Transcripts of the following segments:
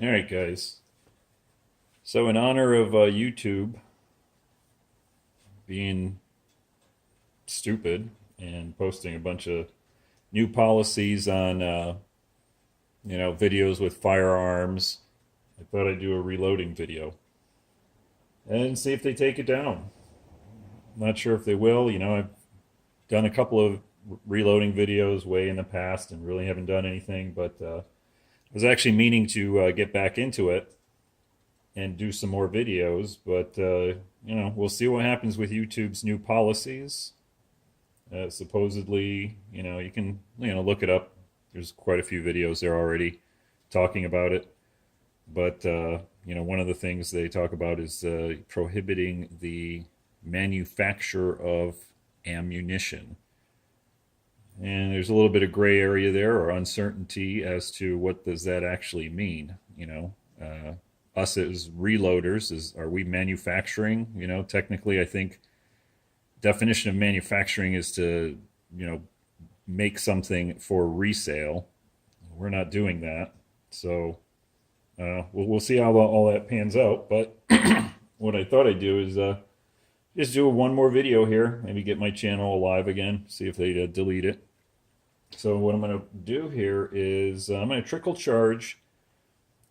All right, guys. So, in honor of YouTube being stupid and posting a bunch of new policies on, videos with firearms, I thought I'd do a reloading video and see if they take it down. Not sure if they will. I've done a couple of reloading videos way in the past and really haven't done anything, but I was actually meaning to get back into it and do some more videos, but we'll see what happens with YouTube's new policies. Supposedly, you can look it up. There's quite a few videos there already talking about it, but one of the things they talk about is prohibiting the manufacture of ammunition. And there's a little bit of gray area there, or uncertainty as to what does that actually mean. Us as reloaders, are we manufacturing? Technically, I think definition of manufacturing is to make something for resale. We're not doing that, so we'll see how all that pans out. But what I thought I'd do is just do one more video here, maybe get my channel alive again, see if they delete it. So what I'm going to do here is I'm going to trickle charge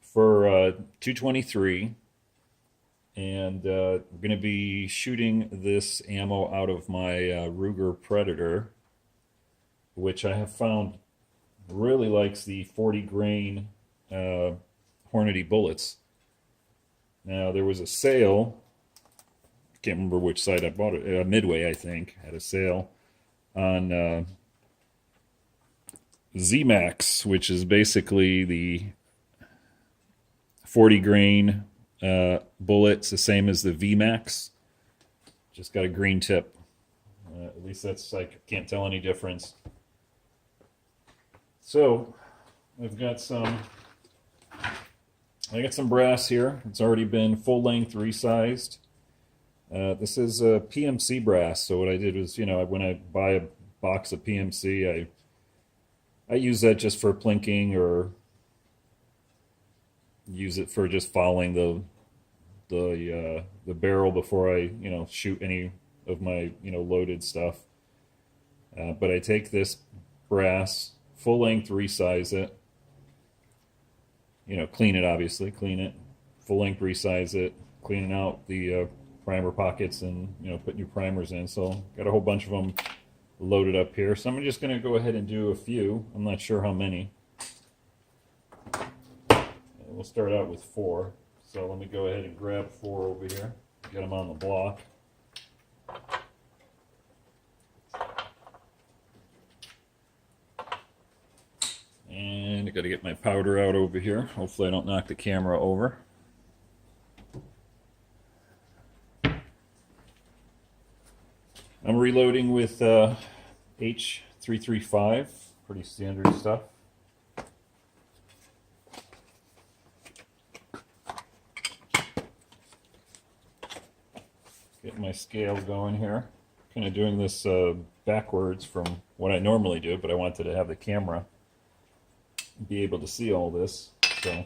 for 223, and we're going to be shooting this ammo out of my Ruger Predator, which I have found really likes the 40 grain Hornady bullets. Now there was a sale, I can't remember which site I bought it, Midway I think, had a sale on Z-Max, which is basically the 40 grain bullets, the same as the V-Max, just got a green tip. At least that's, I can't tell any difference. So I got some brass here. It's already been full length resized. This is a PMC brass. So what I did was, when I buy a box of PMC, I use that just for plinking, or use it for just following the barrel before I shoot any of my loaded stuff. But I take this brass, full length, resize it. Clean it, obviously, clean it, full length, resize it, cleaning out the primer pockets, and put new primers in. So got a whole bunch of them loaded up here. So I'm just going to go ahead and do a few. I'm not sure how many. We'll start out with 4. So let me go ahead and grab 4 over here. Get them on the block. And I got to get my powder out over here. Hopefully I don't knock the camera over. I'm reloading with H335, pretty standard stuff. Get my scale going here. Kind of doing this backwards from what I normally do, but I wanted to have the camera be able to see all this. So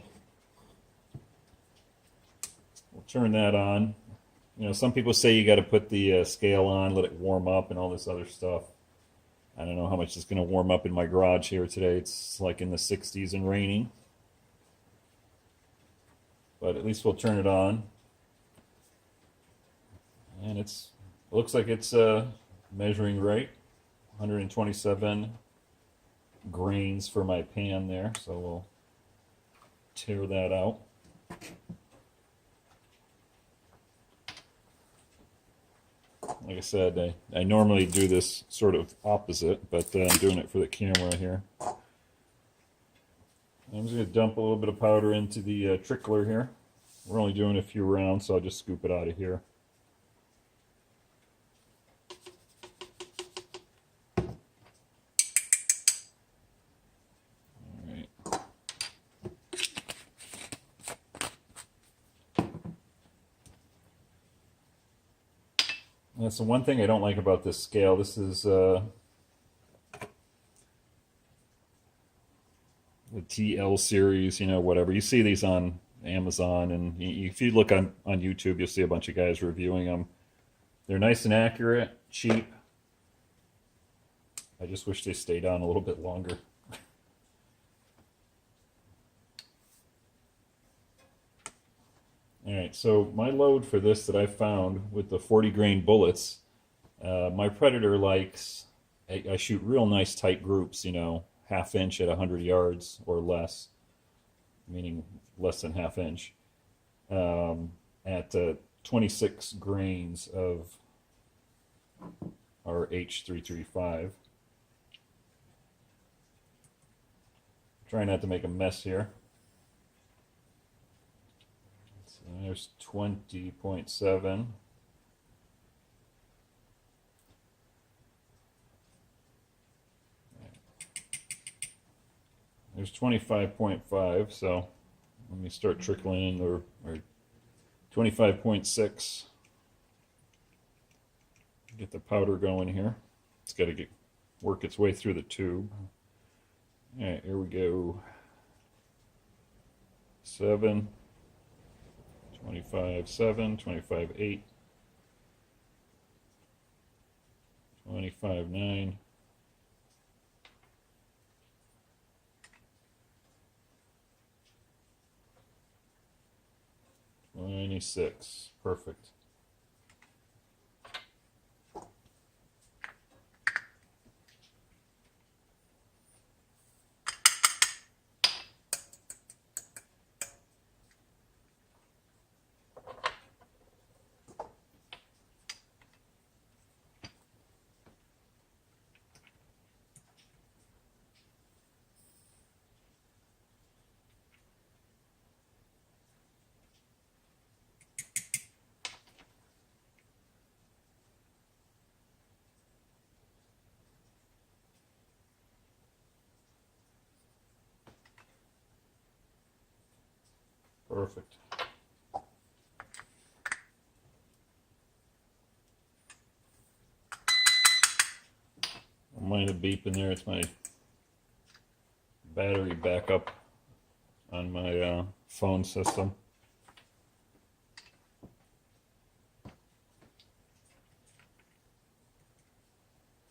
we'll turn that on. Some people say you got to put the scale on, let it warm up, and all this other stuff. I don't know how much it's going to warm up in my garage here today. It's like in the 60s and raining. But at least we'll turn it on. And it looks like it's measuring right. 127 grains for my pan there. So we'll tear that out. Like I said, I normally do this sort of opposite, but I'm doing it for the camera here. I'm just going to dump a little bit of powder into the trickler here. We're only doing a few rounds, so I'll just scoop it out of here. That's the one thing I don't like about this scale. This is the TL series, whatever. You see these on Amazon, and if you look on YouTube, you'll see a bunch of guys reviewing them. They're nice and accurate, cheap. I just wish they stayed on a little bit longer. All right, so my load for this that I found with the 40 grain bullets, my Predator likes, I shoot real nice tight groups, half inch at 100 yards or less, meaning less than half inch, at 26 grains of our H335. Try not to make a mess here. So there's 20.7. There's 25.5, so let me start trickling in, or 25.6. Get the powder going here. It's got to work its way through the tube. All right, here we go. 7, 25.7, 25.8, 25.9. $26. Perfect. Perfect. Don't mind a beep in there. It's my battery backup on my phone system.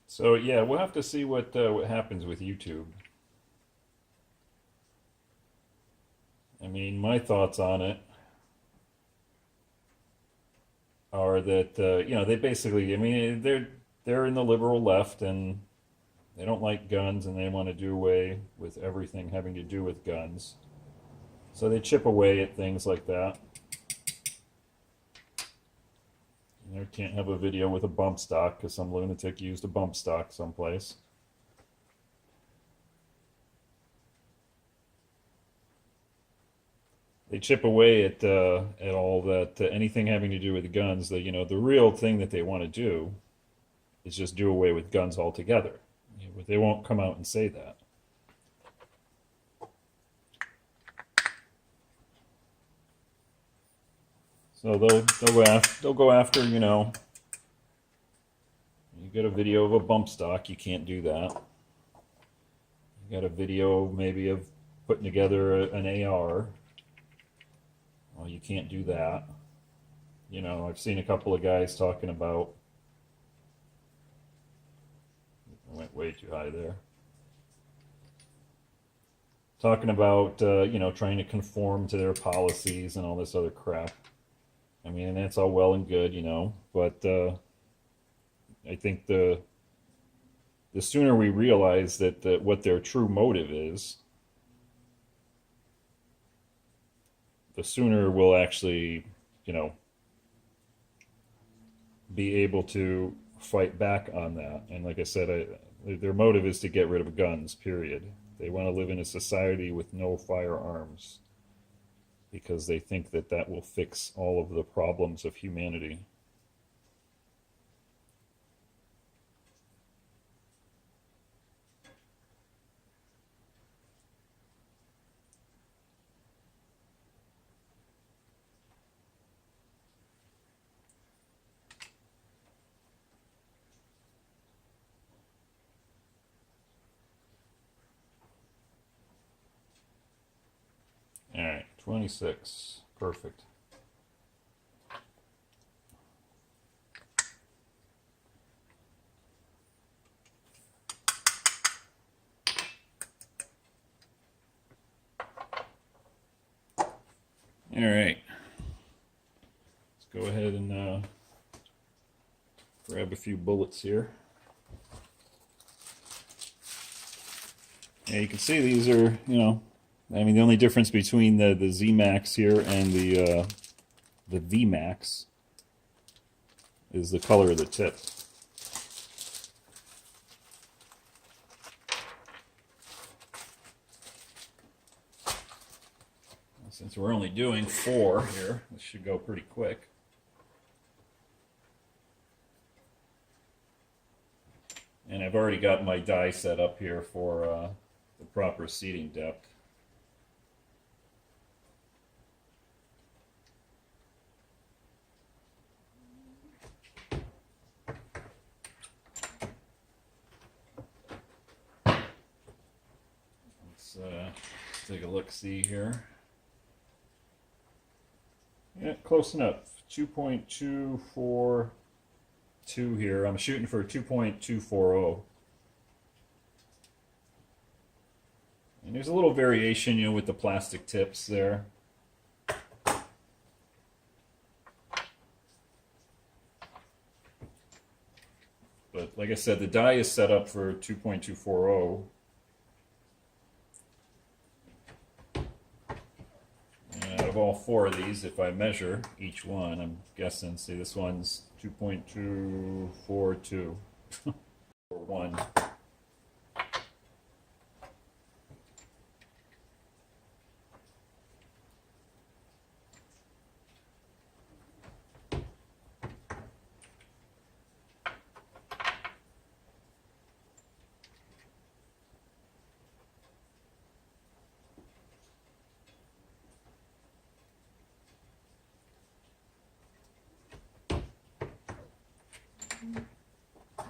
So yeah, we'll have to see what happens with YouTube. I mean, my thoughts on it are that they basically, I mean, they're in the liberal left, and they don't like guns, and they want to do away with everything having to do with guns. So they chip away at things like that. You can't have a video with a bump stock because some lunatic used a bump stock someplace. They chip away at all that, anything having to do with guns. The real thing that they want to do is just do away with guns altogether. But they won't come out and say that. So they'll go after, you get a video of a bump stock, you can't do that. You got a video maybe of putting together an AR. Well, you can't do that. I've seen a couple of guys talking about, I went way too high there. Talking about, trying to conform to their policies and all this other crap. I mean, and that's all well and good, but I think the sooner we realize that what their true motive is, the sooner we'll actually, be able to fight back on that. And like I said, their motive is to get rid of guns, period. They want to live in a society with no firearms because they think that will fix all of the problems of humanity. 26. Perfect. All right. Let's go ahead and grab a few bullets here. Yeah, you can see these are, I mean, the only difference between the Z Max here and the V Max is the color of the tip. Since we're only doing 4 here, this should go pretty quick. And I've already got my die set up here for the proper seating depth. Let's take a look-see here. Yeah, close enough. 2.242 here. I'm shooting for 2.240. And there's a little variation, with the plastic tips there. But like I said, the die is set up for 2.240. And out of all 4 of these, if I measure each one, I'm guessing, see, this one's 2.242 or 1.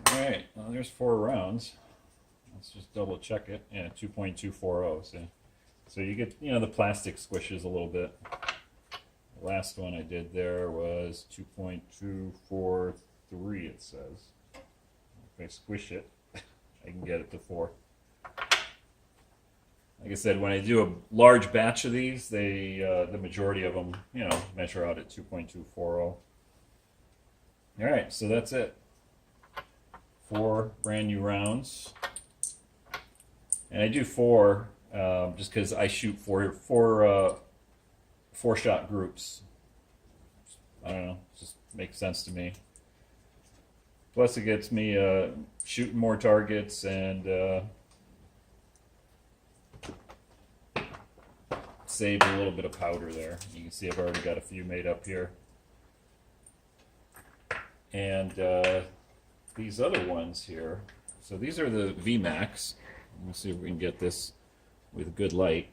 Alright, well, there's 4 rounds. Let's just double check it. Yeah, 2.240. So you get, the plastic squishes a little bit. The last one I did there was 2.243, it says. If I squish it, I can get it to 4. Like I said, when I do a large batch of these, the majority of them, measure out at 2.240. Alright, so that's it. 4 brand new rounds, and I do 4 just because I shoot four shot groups. I don't know, it just makes sense to me. Plus, it gets me shooting more targets and save a little bit of powder there. You can see I've already got a few made up here, and these other ones here, so these are the VMAX. Let's see if we can get this with good light.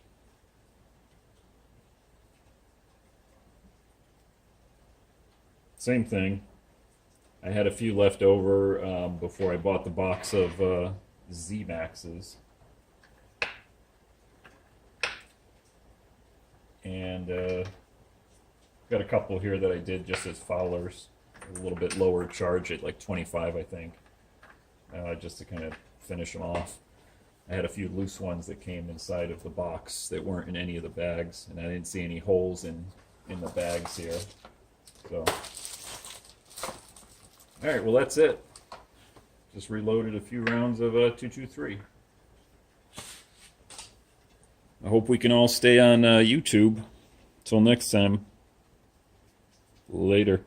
Same thing. I had a few left over before I bought the box of Z Maxes. And got a couple here that I did just as Fowlers. A little bit lower charge at like 25, I think, just to kind of finish them off. I had a few loose ones that came inside of the box that weren't in any of the bags, and I didn't see any holes in the bags here. So, all right, well, that's it. Just reloaded a few rounds of 223. I hope we can all stay on YouTube. Till next time. Later.